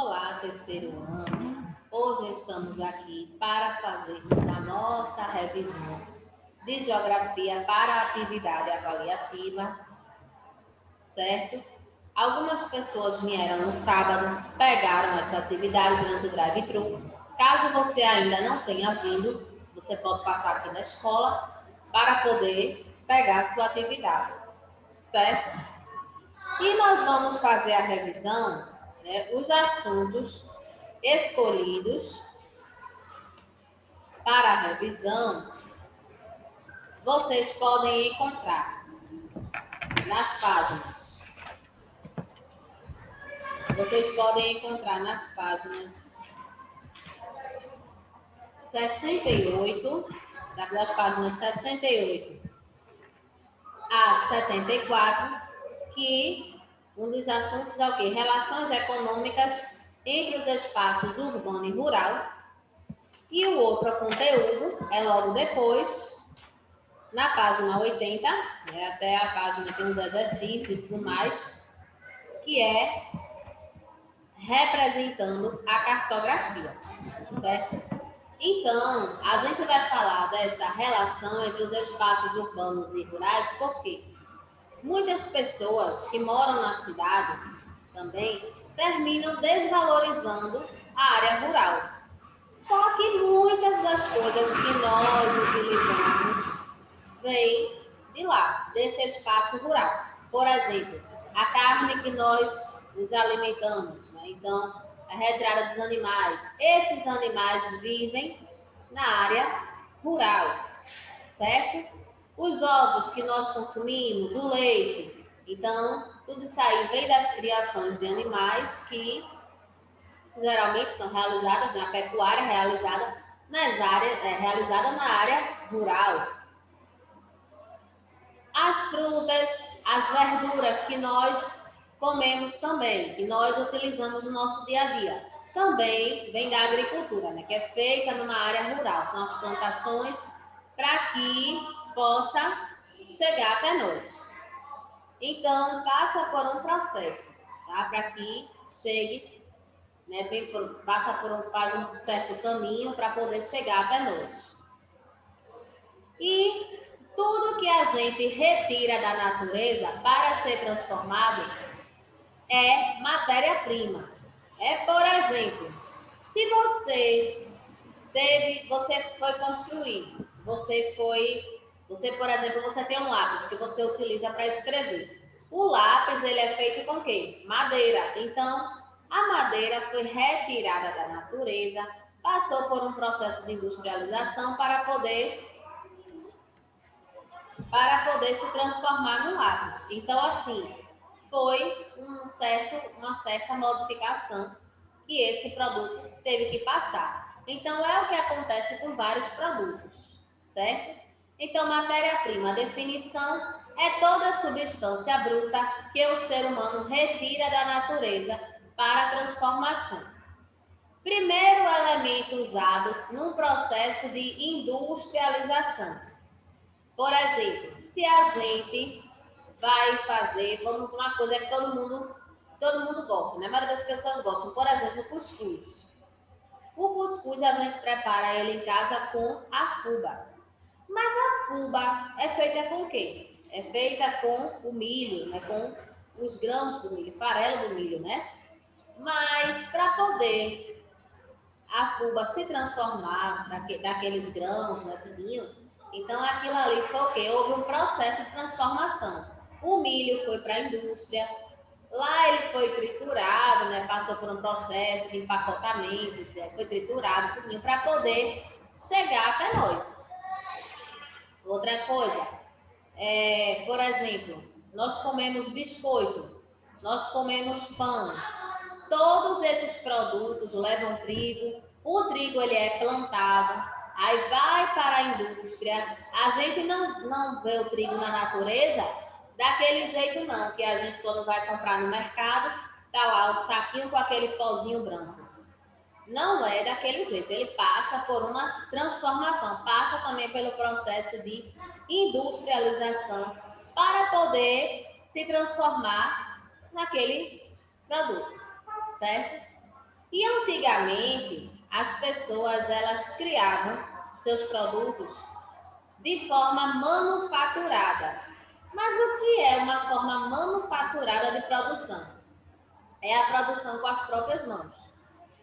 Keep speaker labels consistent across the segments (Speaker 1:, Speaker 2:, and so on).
Speaker 1: Olá, terceiro ano. Hoje estamos aqui para fazermos a nossa revisão de geografia para a atividade avaliativa, certo? Algumas pessoas vieram no sábado, pegaram essa atividade durante o drive-thru. Caso você ainda não tenha vindo, você pode passar aqui na escola para poder pegar a sua atividade, certo? E nós vamos fazer a revisão, os assuntos escolhidos para a revisão, vocês podem encontrar nas páginas. Vocês podem encontrar nas páginas 68, das páginas 68 a 74, que um dos assuntos é o quê? Relações econômicas entre os espaços urbano e rural. E o outro conteúdo é logo depois, na página 80, até a página tem uns exercícios e tudo mais, que é representando a cartografia, certo? Então, a gente vai falar dessa relação entre os espaços urbanos e rurais, porque muitas pessoas que moram na cidade também terminam desvalorizando a área rural. Só que muitas das coisas que nós utilizamos vêm de lá, desse espaço rural. Por exemplo, a carne que nós nos alimentamos, né? Então, a retirada dos animais. Esses animais vivem na área rural, certo? Os ovos que nós consumimos, o leite. Então, tudo isso aí vem das criações de animais que geralmente são realizadas na pecuária, realizada na área rural. As frutas, as verduras que nós comemos também, que nós utilizamos no nosso dia a dia, também vem da agricultura, né? Que é feita numa área rural. São as plantações para que possa chegar até nós. Então, passa por um processo, tá? Para que chegue, né? Faz um certo caminho para poder chegar até nós. E tudo que a gente retira da natureza para ser transformado é matéria-prima. Por exemplo, se você foi construir, por exemplo, você tem um lápis que você utiliza para escrever. O lápis, ele é feito com o quê? Madeira. Então, a madeira foi retirada da natureza, passou por um processo de industrialização para poder se transformar no lápis. Então, assim, foi uma certa modificação que esse produto teve que passar. Então, é o que acontece com vários produtos, certo? Então, matéria-prima, a definição é toda substância bruta que o ser humano retira da natureza para a transformação. Primeiro elemento usado num processo de industrialização. Por exemplo, se a gente vai fazer, vamos uma coisa que todo mundo gosta, né? A maioria das pessoas gostam, por exemplo, cuscuz. O cuscuz a gente prepara ele em casa com a fubá. Mas a fubá é feita com o quê? É feita com o milho, né? Com os grãos do milho, farelo do milho, né? Mas para poder a fubá se transformar daqueles grãos, né, tudinho, então aquilo ali foi o quê? Houve um processo de transformação. O milho foi para a indústria, lá ele foi triturado, né, passou por um processo de empacotamento, foi triturado, tudinho, para poder chegar até nós. Outra coisa, por exemplo, nós comemos biscoito, nós comemos pão. Todos esses produtos levam trigo. O trigo ele é plantado, aí vai para a indústria. A gente não vê o trigo na natureza daquele jeito não, que a gente quando vai comprar no mercado, tá lá o saquinho com aquele pozinho branco. Não é daquele jeito, ele passa por uma transformação, passa também pelo processo de industrialização para poder se transformar naquele produto, certo? E antigamente, as pessoas elas criavam seus produtos de forma manufaturada. Mas o que é uma forma manufaturada de produção? É a produção com as próprias mãos.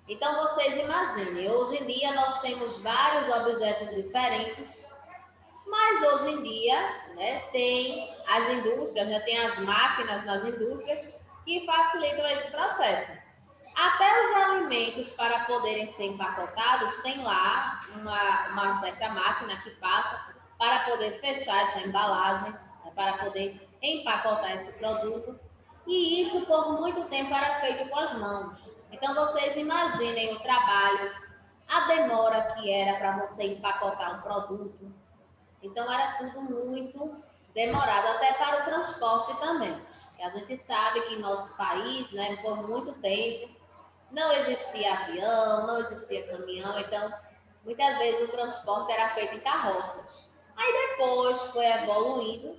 Speaker 1: Então vocês imaginem, hoje em dia nós temos vários objetos diferentes, mas hoje em dia, né, tem as indústrias, já tem as máquinas nas indústrias que facilitam esse processo. Até os alimentos, para poderem ser empacotados, tem lá uma certa máquina que passa para poder fechar essa embalagem, né, para poder empacotar esse produto. E isso por muito tempo era feito com as mãos. Então vocês imaginem o trabalho, a demora que era para você empacotar um produto. Então era tudo muito demorado, até para o transporte também. E a gente sabe que em nosso país, né, por muito tempo, não existia avião, não existia caminhão, então muitas vezes o transporte era feito em carroças. Aí depois foi evoluindo,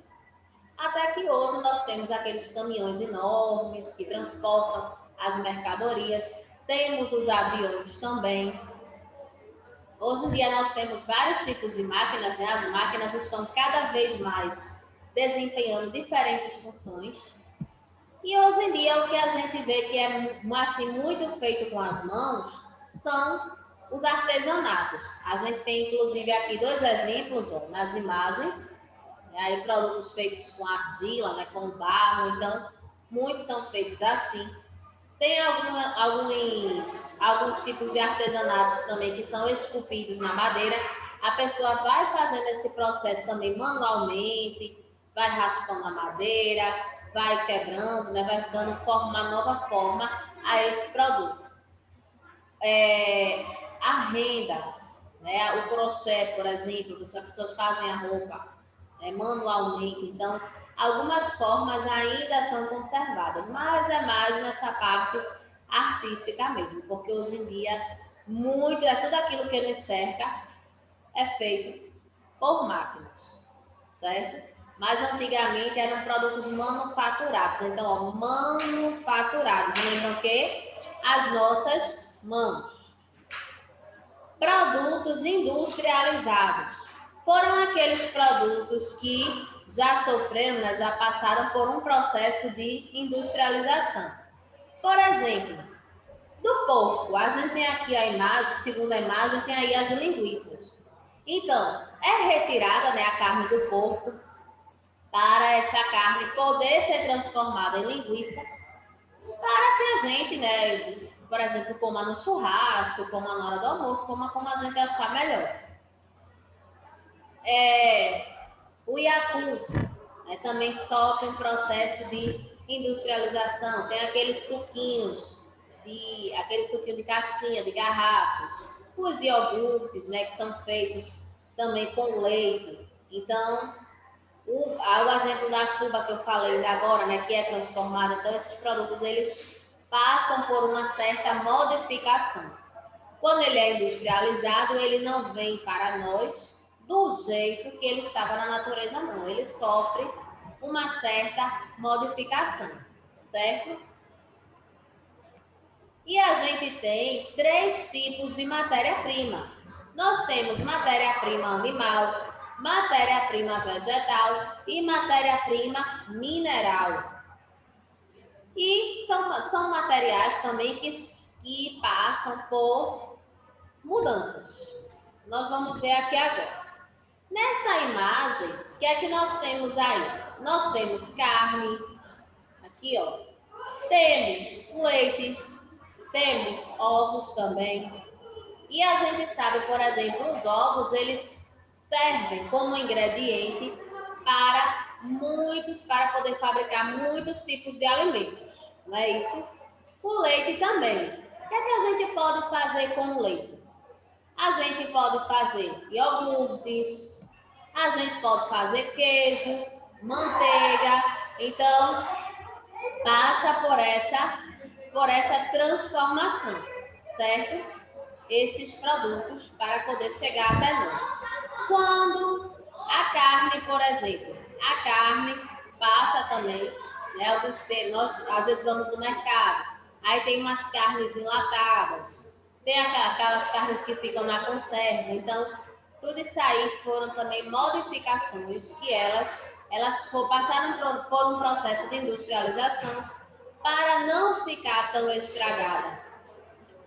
Speaker 1: até que hoje nós temos aqueles caminhões enormes que transportam as mercadorias, temos os aviões também. Hoje em dia nós temos vários tipos de máquinas, né? As máquinas estão cada vez mais desempenhando diferentes funções. E hoje em dia o que a gente vê que é assim, muito feito com as mãos são os artesanatos. A gente tem inclusive aqui dois exemplos ó, nas imagens, né? Aí produtos feitos com argila, né? Com barro, então muitos são feitos assim. Tem alguns tipos de artesanatos também que são esculpidos na madeira. A pessoa vai fazendo esse processo também manualmente, vai raspando a madeira, vai quebrando, né, vai dando uma nova forma a esse produto. A renda, né, o crochê, por exemplo, as pessoas fazem a roupa manualmente, então algumas formas ainda são conservadas, mas é mais nessa parte artística mesmo, porque hoje em dia muito, tudo aquilo que nos cerca é feito por máquinas, certo? Mas antigamente eram produtos manufaturados, então ó, manufaturados, lembram que? As nossas mãos. Produtos industrializados foram aqueles produtos que já sofreram, né, já passaram por um processo de industrialização. Por exemplo, do porco, a gente tem aqui a imagem, segundo a imagem, tem aí as linguiças. Então, é retirada, né, a carne do porco para essa carne poder ser transformada em linguiça para que a gente, né, por exemplo, coma no churrasco, coma na hora do almoço, coma como a gente achar melhor. O Yakult também sofre um processo de industrialização. Tem aquele suquinho de caixinha, de garrafas. Os iogurtes, né, que são feitos também com leite. Então, o exemplo da cuba que eu falei agora, né, que é transformada, então esses produtos eles passam por uma certa modificação. Quando ele é industrializado, ele não vem para nós do jeito que ele estava na natureza, não. Ele sofre uma certa modificação, certo? E a gente tem três tipos de matéria-prima. Nós temos matéria-prima animal, matéria-prima vegetal e matéria-prima mineral. E são materiais também que passam por mudanças. Nós vamos ver aqui agora. Nessa imagem, o que é que nós temos aí? Nós temos carne, aqui ó, temos leite, temos ovos também. E a gente sabe, por exemplo, os ovos, eles servem como ingrediente para poder fabricar muitos tipos de alimentos, não é isso? O leite também. O que é que a gente pode fazer com o leite? A gente pode fazer iogurtes, a gente pode fazer queijo, manteiga. Então, passa por essa transformação, certo? Esses produtos para poder chegar até nós. Quando a carne, por exemplo, a carne passa também, né? Nós às vezes vamos no mercado, Aí tem umas carnes enlatadas, tem aquelas carnes que ficam na conserva. Então, tudo isso aí foram também modificações que passaram por um processo de industrialização para não ficar tão estragada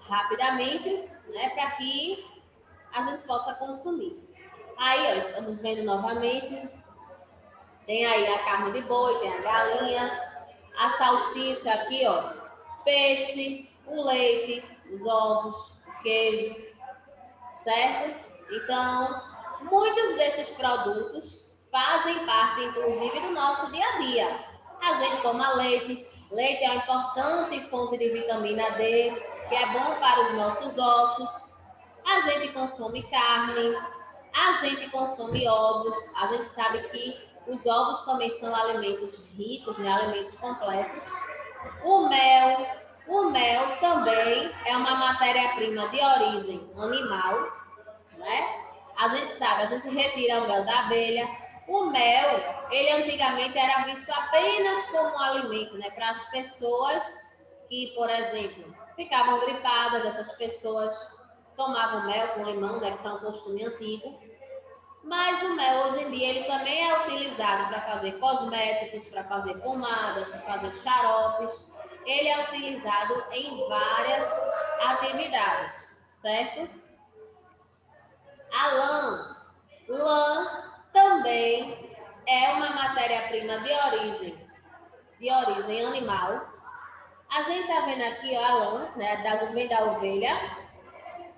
Speaker 1: rapidamente, né, para que a gente possa consumir. Aí, ó, estamos vendo novamente, tem aí a carne de boi, tem a galinha, a salsicha aqui, ó, peixe, o leite, os ovos, o queijo, certo? Então, muitos desses produtos fazem parte, inclusive, do nosso dia a dia. A gente toma leite, leite é uma importante fonte de vitamina D, que é bom para os nossos ossos. A gente consome carne, a gente consome ovos, a gente sabe que os ovos também são alimentos ricos, né? Alimentos completos. O mel, o mel também é uma matéria-prima de origem animal, né? A gente sabe, a gente retira o mel da abelha. O mel, ele antigamente era visto apenas como um alimento, né? Para as pessoas que, por exemplo, ficavam gripadas, essas pessoas tomavam mel com limão, né? Que são um costume antigo. Mas o mel, hoje em dia, ele também é utilizado para fazer cosméticos, para fazer pomadas, para fazer xaropes. Ele é utilizado em várias atividades, certo? A lã também é uma matéria-prima de origem animal. A gente está vendo aqui, ó, a lã, né, vem da ovelha.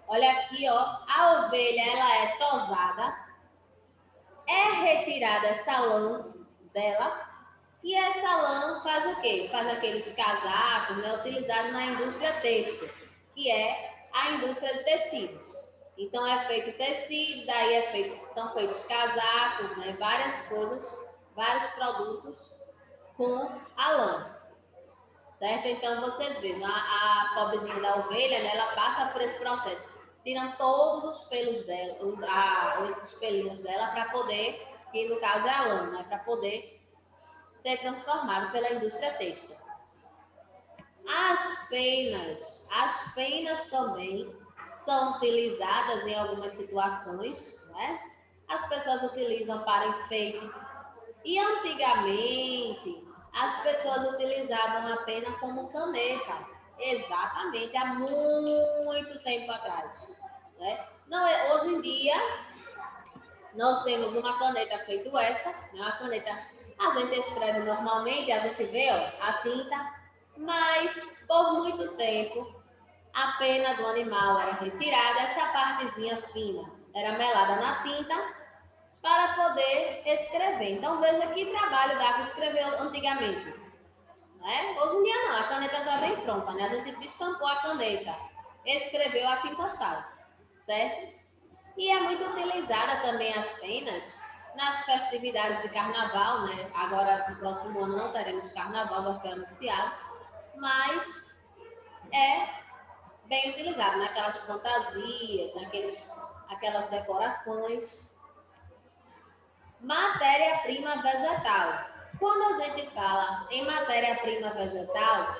Speaker 1: Olha aqui, ó, a ovelha, ela é tosada, é retirada essa lã dela, e essa lã faz o quê? Faz aqueles casacos, né, utilizados na indústria têxtil, que é a indústria de tecidos. Então é feito tecido, são feitos casacos, né, várias coisas, vários produtos com a lã, certo? Então vocês vejam, a pobrezinha da ovelha, né, ela passa por esse processo, tiram todos os pelos dela, esses pelinhos dela para poder, que no caso é a lã, né, para poder ser transformado pela indústria têxtil. As penas também são utilizadas em algumas situações, né? As pessoas utilizam para enfeite. E antigamente, as pessoas utilizavam a pena como caneta. Exatamente, há muito tempo atrás. Né? Não, hoje em dia, nós temos uma caneta feita essa, né? Uma caneta, a gente escreve normalmente, a gente vê, ó, a tinta, mas por muito tempo a pena do animal era retirada, essa partezinha fina era melada na tinta para poder escrever. Então veja que trabalho dava escrever antigamente. Né? Hoje em dia não, a caneta já vem pronta, né? A gente destampou a caneta, escreveu, a tinta sai, certo? E é muito utilizada também as penas nas festividades de carnaval, né? Agora, no próximo ano, não teremos carnaval, já foi anunciado, mas é bem utilizado naquelas fantasias, aquelas decorações. Matéria-prima vegetal. Quando a gente fala em matéria-prima vegetal,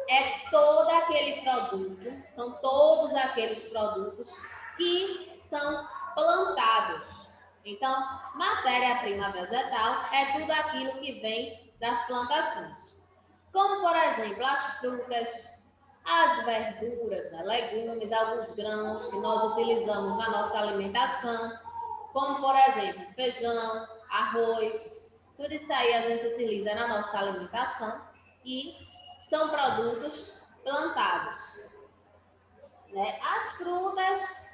Speaker 1: é todo aquele produto, são todos aqueles produtos que são plantados. Então, matéria-prima vegetal é tudo aquilo que vem das plantações. Como, por exemplo, as frutas, as verduras, né, legumes, alguns grãos que nós utilizamos na nossa alimentação, como, por exemplo, feijão, arroz, tudo isso aí a gente utiliza na nossa alimentação e são produtos plantados. Né? As frutas,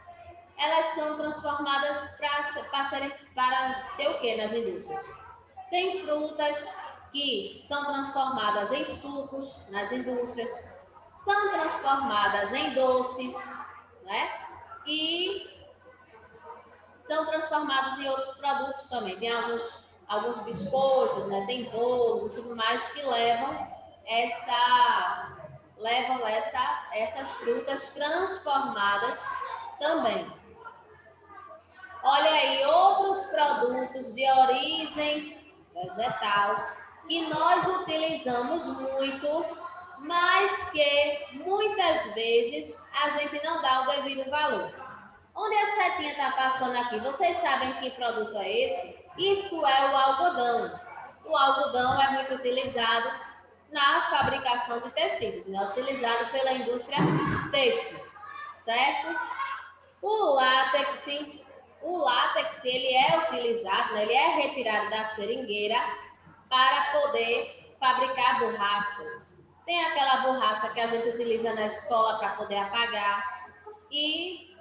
Speaker 1: elas são transformadas para ser o que nas indústrias? Tem frutas que são transformadas em sucos nas indústrias, são transformadas em doces, né? E são transformados em outros produtos também. Tem alguns biscoitos, né? Tem bolos e tudo mais que essas frutas transformadas também. Olha aí, outros produtos de origem vegetal que nós utilizamos muito mas que muitas vezes a gente não dá o devido valor. Onde a setinha está passando aqui, vocês sabem que produto é esse? Isso é o algodão. O algodão é muito utilizado na fabricação de tecidos, né? Utilizado pela indústria têxtil, certo? O látex ele é utilizado, né? Ele é retirado da seringueira para poder fabricar borrachas. Tem aquela borracha que a gente utiliza na escola para poder apagar e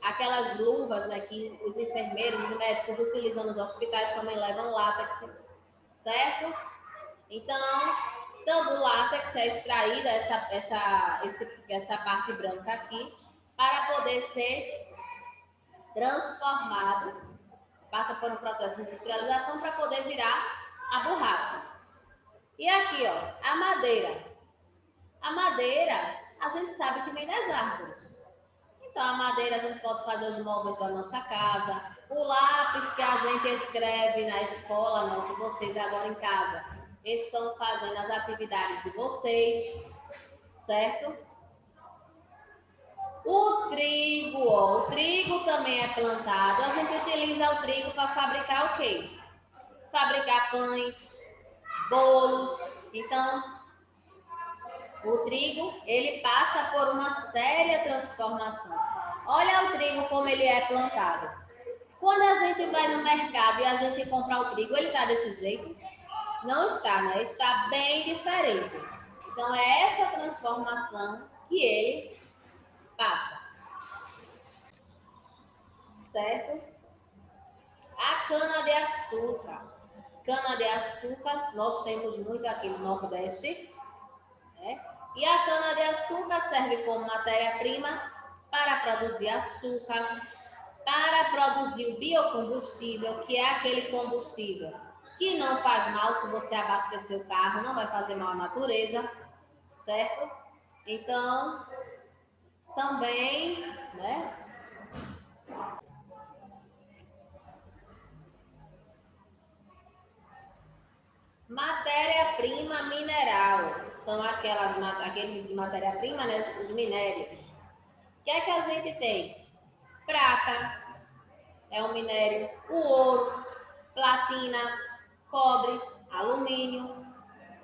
Speaker 1: aquelas luvas, né, que os enfermeiros e médicos utilizam nos hospitais também levam látex, certo? Então, do látex é extraída essa parte branca aqui para poder ser transformado, passa por um processo de industrialização para poder virar a borracha. E aqui, ó, a madeira. A madeira, a gente sabe que vem das árvores. Então, a madeira a gente pode fazer os móveis da nossa casa, o lápis que a gente escreve na escola, não, que vocês agora em casa estão fazendo as atividades de vocês, certo? O trigo, ó, o trigo também é plantado. A gente utiliza o trigo para fabricar o quê? Fabricar pães, bolos. Então, o trigo, ele passa por uma séria transformação. Olha o trigo como ele é plantado. Quando a gente vai no mercado e a gente compra o trigo, ele está desse jeito? Não está, né? Está bem diferente. Então, é essa transformação que ele passa. Certo? A cana-de-açúcar. Cana-de-açúcar, nós temos muito aqui no Nordeste, né? E a cana-de-açúcar serve como matéria-prima para produzir açúcar, para produzir o biocombustível, que é aquele combustível que não faz mal se você abastecer o carro, não vai fazer mal à natureza, certo? Então, também, né? Matéria-prima mineral, são aqueles de matéria-prima, né? Os minérios. O que é que a gente tem? Prata, é um minério, o ouro, platina, cobre, alumínio.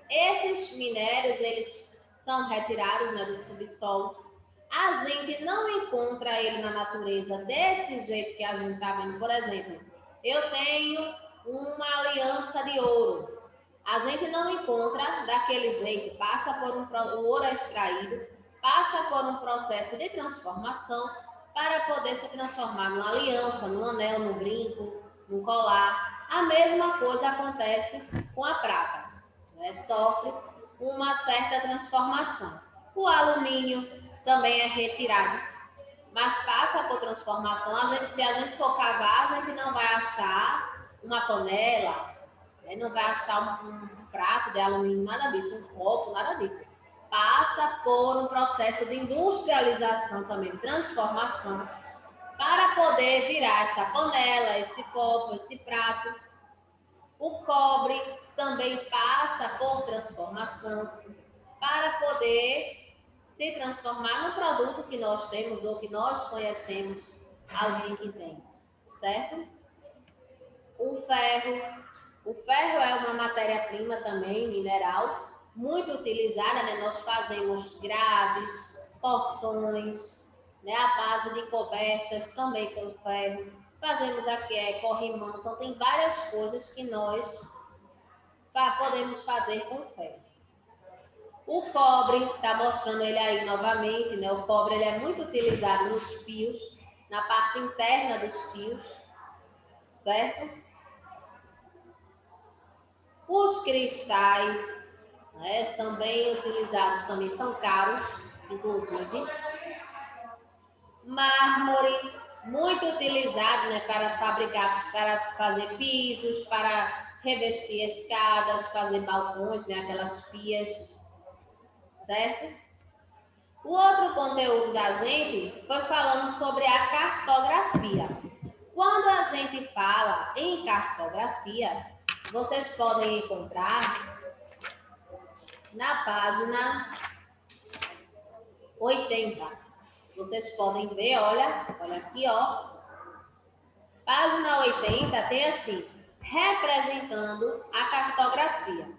Speaker 1: Esses minérios, eles são retirados, né, do subsolo. A gente não encontra ele na natureza desse jeito que a gente está vendo. Por exemplo, eu tenho uma aliança de ouro. A gente não encontra daquele jeito, passa por o ouro é extraído, passa por um processo de transformação para poder se transformar numa aliança, num anel, num brinco, num colar. A mesma coisa acontece com a prata, né? Sofre uma certa transformação. O alumínio também é retirado, mas passa por transformação. Se a gente for cavar, a gente não vai achar uma panela, né? Não vai achar um prato de alumínio, nada disso, um copo, nada disso. Passa por um processo de industrialização também, de transformação, para poder virar essa panela, esse copo, esse prato. O cobre também passa por transformação para poder se transformar no produto que nós temos ou que nós conhecemos alguém que tem, certo? O ferro é uma matéria-prima também, mineral, muito utilizada, né? Nós fazemos grades, portões, né? A base de cobertas também com ferro. Fazemos aqui corrimão, então tem várias coisas que nós podemos fazer com ferro. O cobre, está mostrando ele aí novamente, né? O cobre ele é muito utilizado nos fios, na parte interna dos fios, certo? Os cristais, né, são bem utilizados também, são caros, inclusive. Mármore, muito utilizado, né, para fabricar, para fazer pisos, para revestir escadas, fazer balcões, né, aquelas pias, certo? O outro conteúdo da gente foi falando sobre a cartografia. Quando a gente fala em cartografia, vocês podem encontrar na página 80. Vocês podem ver, olha aqui, ó. Página 80 tem assim, representando a cartografia.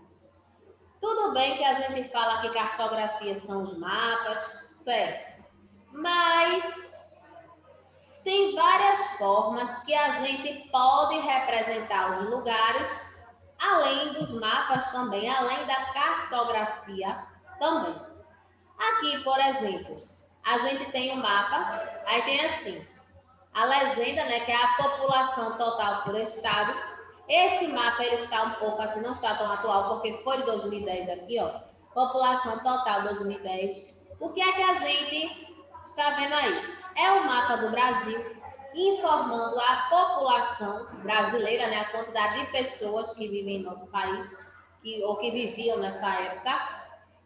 Speaker 1: Tudo bem que a gente fala que cartografia são os mapas, certo? Mas tem várias formas que a gente pode representar os lugares, além dos mapas também, além da cartografia também. Aqui, por exemplo, a gente tem um mapa, aí tem assim, a legenda, né, que é a população total por estado. Esse mapa ele está um pouco assim, não está tão atual, porque foi de 2010 aqui, ó. População total 2010. O que é que a gente está vendo aí? É o mapa do Brasil, informando a população brasileira, né, a quantidade de pessoas que vivem em nosso país, ou que viviam nessa época.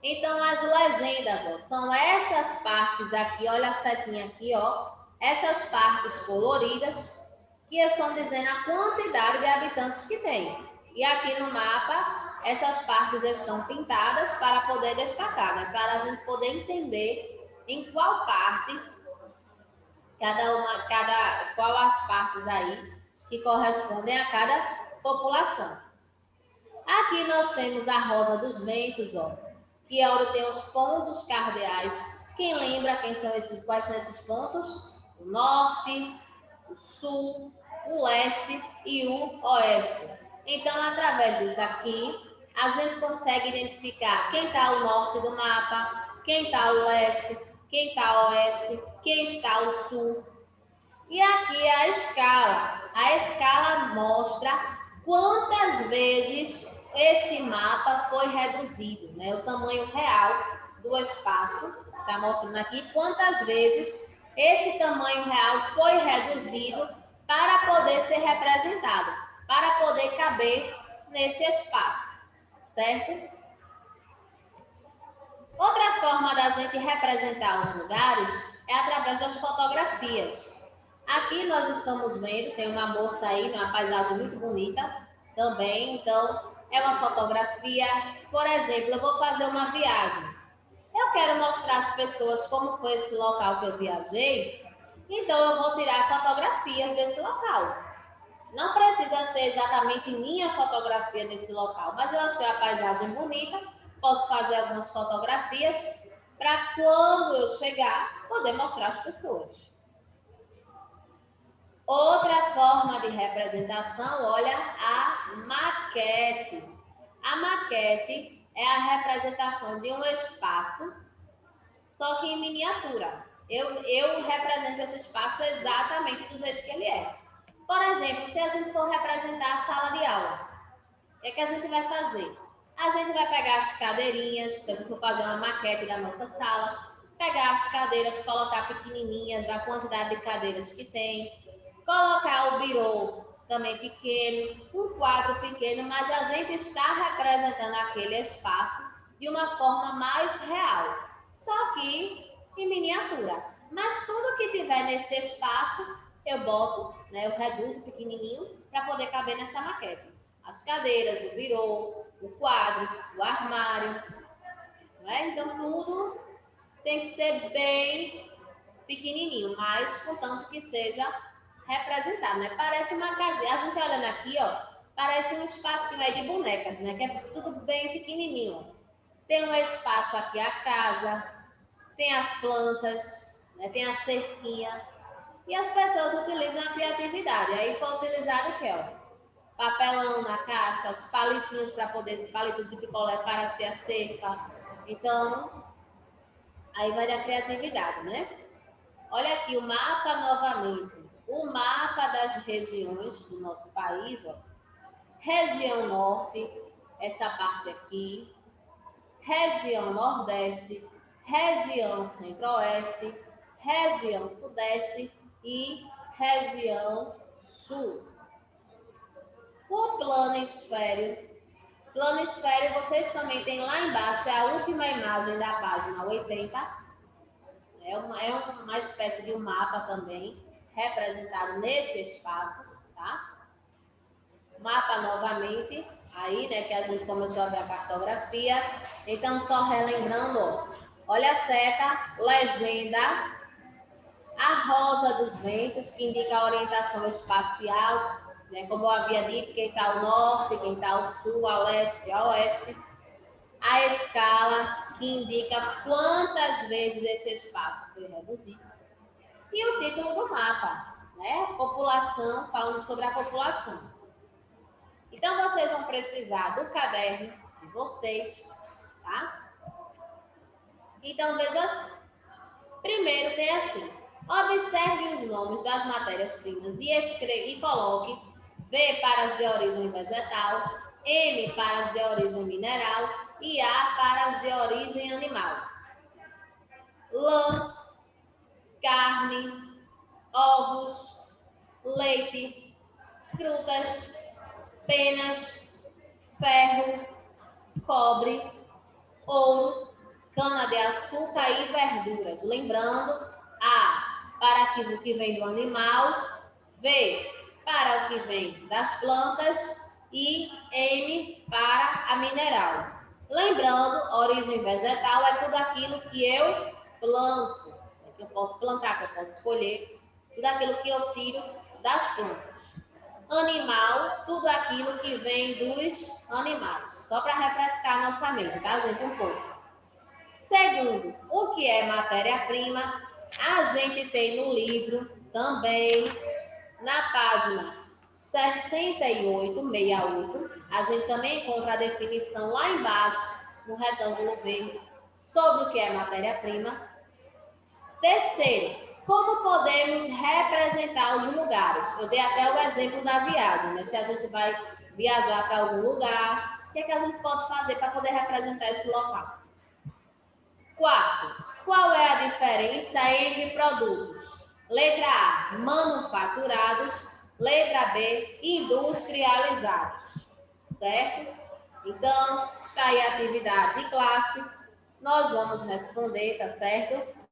Speaker 1: Então, as legendas, ó, são essas partes aqui, olha a setinha aqui, ó. Essas partes coloridas que estão dizendo a quantidade de habitantes que tem. E aqui no mapa, essas partes estão pintadas para poder destacar, né? Para a gente poder entender em qual parte, qual as partes aí que correspondem a cada população. Aqui nós temos a rosa dos ventos, ó, que é onde tem os pontos cardeais. Quem lembra quais são esses pontos? O norte, o sul, o leste e o oeste. Então, através disso aqui, a gente consegue identificar quem está ao norte do mapa, quem está ao leste, quem está ao oeste, quem está ao sul. E aqui a escala. A escala mostra quantas vezes esse mapa foi reduzido, né? O tamanho real do espaço. Está mostrando aqui quantas vezes esse tamanho real foi reduzido para poder ser representado, para poder caber nesse espaço, certo? Outra forma da gente representar os lugares é através das fotografias. Aqui nós estamos vendo, tem uma moça aí, uma paisagem muito bonita também, então é uma fotografia. Por exemplo, eu vou fazer uma viagem. Eu quero mostrar às pessoas como foi esse local que eu viajei, então eu vou tirar fotografias desse local. Não precisa ser exatamente minha fotografia desse local, mas eu achei a paisagem bonita, posso fazer algumas fotografias para quando eu chegar, poder mostrar às pessoas. Outra forma de representação, olha, a maquete. A maquete é a representação de um espaço, só que em miniatura. Eu represento esse espaço exatamente do jeito que ele é. Por exemplo, se a gente for representar a sala de aula, o que a gente vai fazer? A gente vai pegar as cadeirinhas, se a gente for fazer uma maquete da nossa sala, pegar as cadeiras, colocar pequenininhas, da quantidade de cadeiras que tem, colocar o birô também pequeno, um quadro pequeno, mas a gente está representando aquele espaço de uma forma mais real, só que em miniatura. Mas tudo que tiver nesse espaço, eu boto, né, eu reduzo pequenininho para poder caber nessa maquete. As cadeiras, o birô, o quadro, o armário, né? Então tudo tem que ser bem pequenininho, mas contanto que seja representado, né? Parece uma casinha. A gente olhando aqui, ó, parece um espacinho aí de bonecas, né? Que é tudo bem pequenininho. Tem um espaço aqui, a casa, tem as plantas, né? Tem a cerquinha. E as pessoas utilizam a criatividade. Aí foi utilizado o quê, ó? Papelão na caixa, os palitinhos para poder, palitos de picolé para ser a cerca. Então, aí vai da criatividade, né? Olha aqui o mapa novamente. O mapa das regiões do nosso país, ó. Região Norte, essa parte aqui. Região Nordeste, região Centro-Oeste, região Sudeste e região Sul. O planisfério. Planisfério, vocês também têm lá embaixo, é a última imagem da página 80. É uma espécie de um mapa também, representado nesse espaço, tá? Mapa novamente. aí, né, que a gente começou a ver a cartografia. Então, só relembrando, ó, olha a seta, legenda, a rosa dos ventos, que indica a orientação espacial, né, como eu havia dito, quem está ao norte, quem está ao sul, a leste, a oeste. A escala, que indica quantas vezes esse espaço foi reduzido. E o título do mapa, né? População, falando sobre a população. Então, vocês vão precisar do caderno de vocês, tá? Então, veja assim. Primeiro tem assim. Observe os nomes das matérias-primas e coloque V para as de origem vegetal, M para as de origem mineral e A para as de origem animal. Lã, carne, ovos, leite, frutas, penas, ferro, cobre, ouro, cana-de-açúcar e verduras. Lembrando, A para aquilo que vem do animal, V para o que vem das plantas e M para a mineral. Lembrando, origem vegetal é tudo aquilo que eu planto, que eu posso plantar, que eu posso escolher, tudo aquilo que eu tiro das plantas. Animal, tudo aquilo que vem dos animais. Só para refrescar a nossa mente, tá, gente? Um pouco. Segundo, o que é matéria-prima? A gente tem no livro também, na página 6868, a gente também encontra a definição lá embaixo, no retângulo verde, sobre o que é matéria-prima. Terceiro, como podemos representar os lugares? Eu dei até o exemplo da viagem, né? Se a gente vai viajar para algum lugar, o que é que a gente pode fazer para poder representar esse local? Quarto, qual é a diferença entre produtos? Letra A, manufaturados. Letra B, industrializados. Certo? Então, está aí a atividade de classe. Nós vamos responder, tá certo?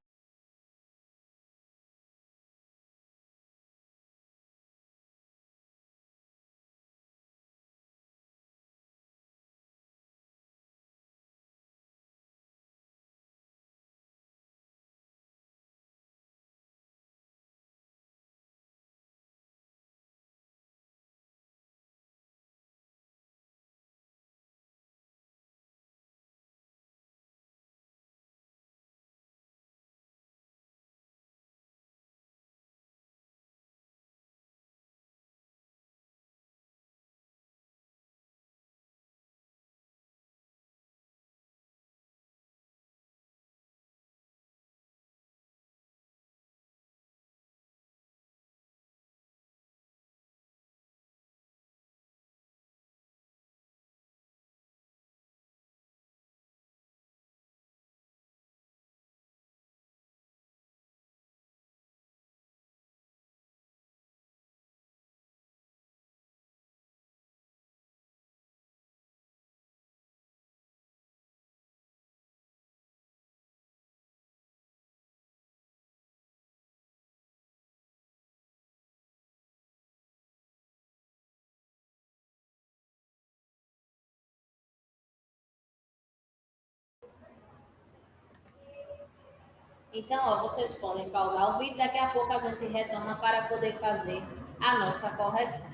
Speaker 1: Então, ó, vocês podem pausar o vídeo, daqui a pouco a gente retoma para poder fazer a nossa correção.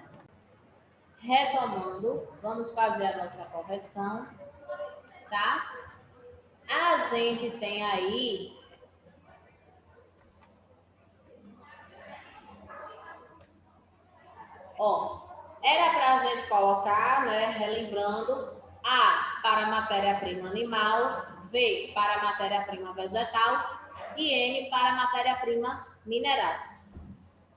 Speaker 1: Retomando, vamos fazer a nossa correção, tá? A gente tem aí, ó, era para a gente colocar, né, relembrando, A para matéria-prima animal, V para matéria-prima vegetal e M para matéria-prima mineral.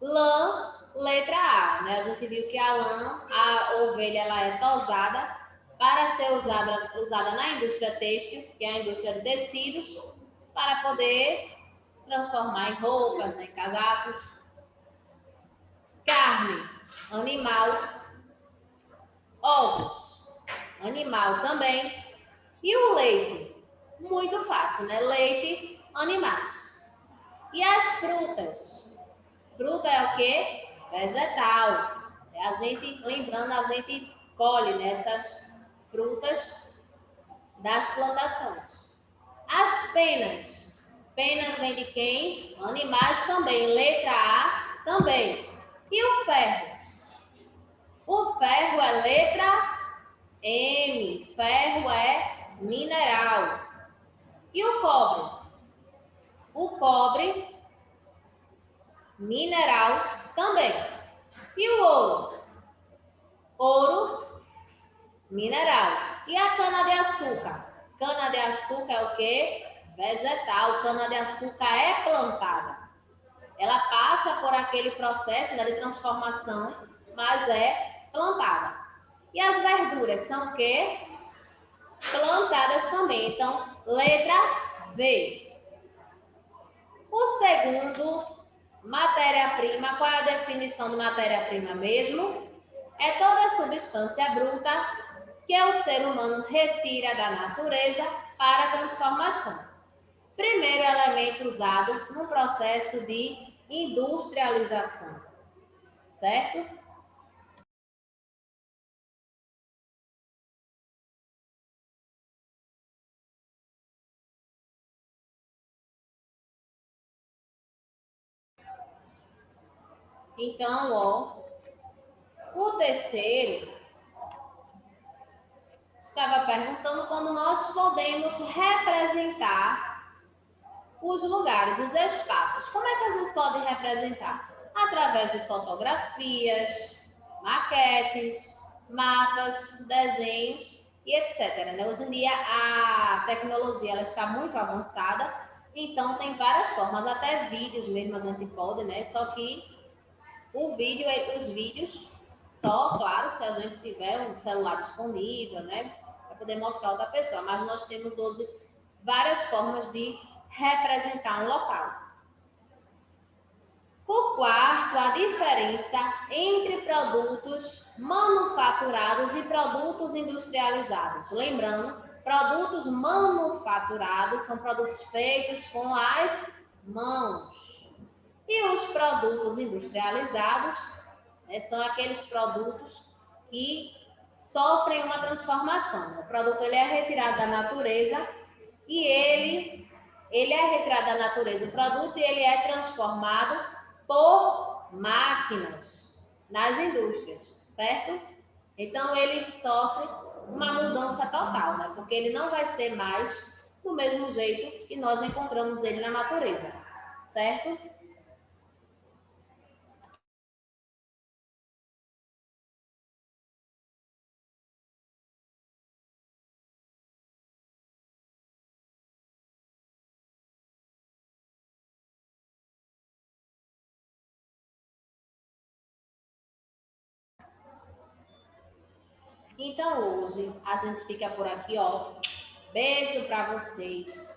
Speaker 1: Lã, letra A, né? A gente viu que a lã, a ovelha, ela é tosada para ser usada na indústria têxtil, que é a indústria de tecidos, para poder se transformar em roupas, né, em casacos. Carne, animal. Ovos, animal também. E o leite? Muito fácil, né? Leite, animais. E as frutas? Fruta é o quê? Vegetal. A gente, lembrando, a gente colhe nessas frutas das plantações. As penas. Penas vem de quem? Animais também. Letra A também. E o ferro? O ferro é letra M. Ferro é mineral. E o cobre? O cobre, mineral também. E o ouro? Ouro, mineral. E a cana-de-açúcar? Cana-de-açúcar é o quê? Vegetal. Cana-de-açúcar é plantada. Ela passa por aquele processo, né, de transformação, mas é plantada. E as verduras são o quê? Plantadas também. Então, letra V. O segundo, matéria-prima. Qual é a definição de matéria-prima mesmo? É toda substância bruta que o ser humano retira da natureza para a transformação. Primeiro elemento usado no processo de industrialização, certo? Então, ó, o terceiro estava perguntando como nós podemos representar os lugares, os espaços. Como é que a gente pode representar? Através de fotografias, maquetes, mapas, desenhos e etc. Né? Hoje em dia a tecnologia ela está muito avançada, então tem várias formas, até vídeos mesmo a gente pode, né? Só que o vídeo, os vídeos, só, claro, se a gente tiver um celular disponível, né? Para poder mostrar outra pessoa. Mas nós temos hoje várias formas de representar um local. O quarto, a diferença entre produtos manufaturados e produtos industrializados. Lembrando, produtos manufaturados são produtos feitos com as mãos. E os produtos industrializados, né, são aqueles produtos que sofrem uma transformação. O produto ele é retirado da natureza e ele é retirado da natureza, o produto, e ele é transformado por máquinas nas indústrias, certo? Então, ele sofre uma mudança total, né? Porque ele não vai ser mais do mesmo jeito que nós encontramos ele na natureza, certo? Então, hoje a gente fica por aqui, ó. Beijo para vocês.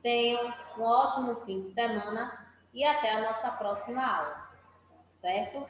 Speaker 1: Tenham um ótimo fim de semana e até a nossa próxima aula, certo?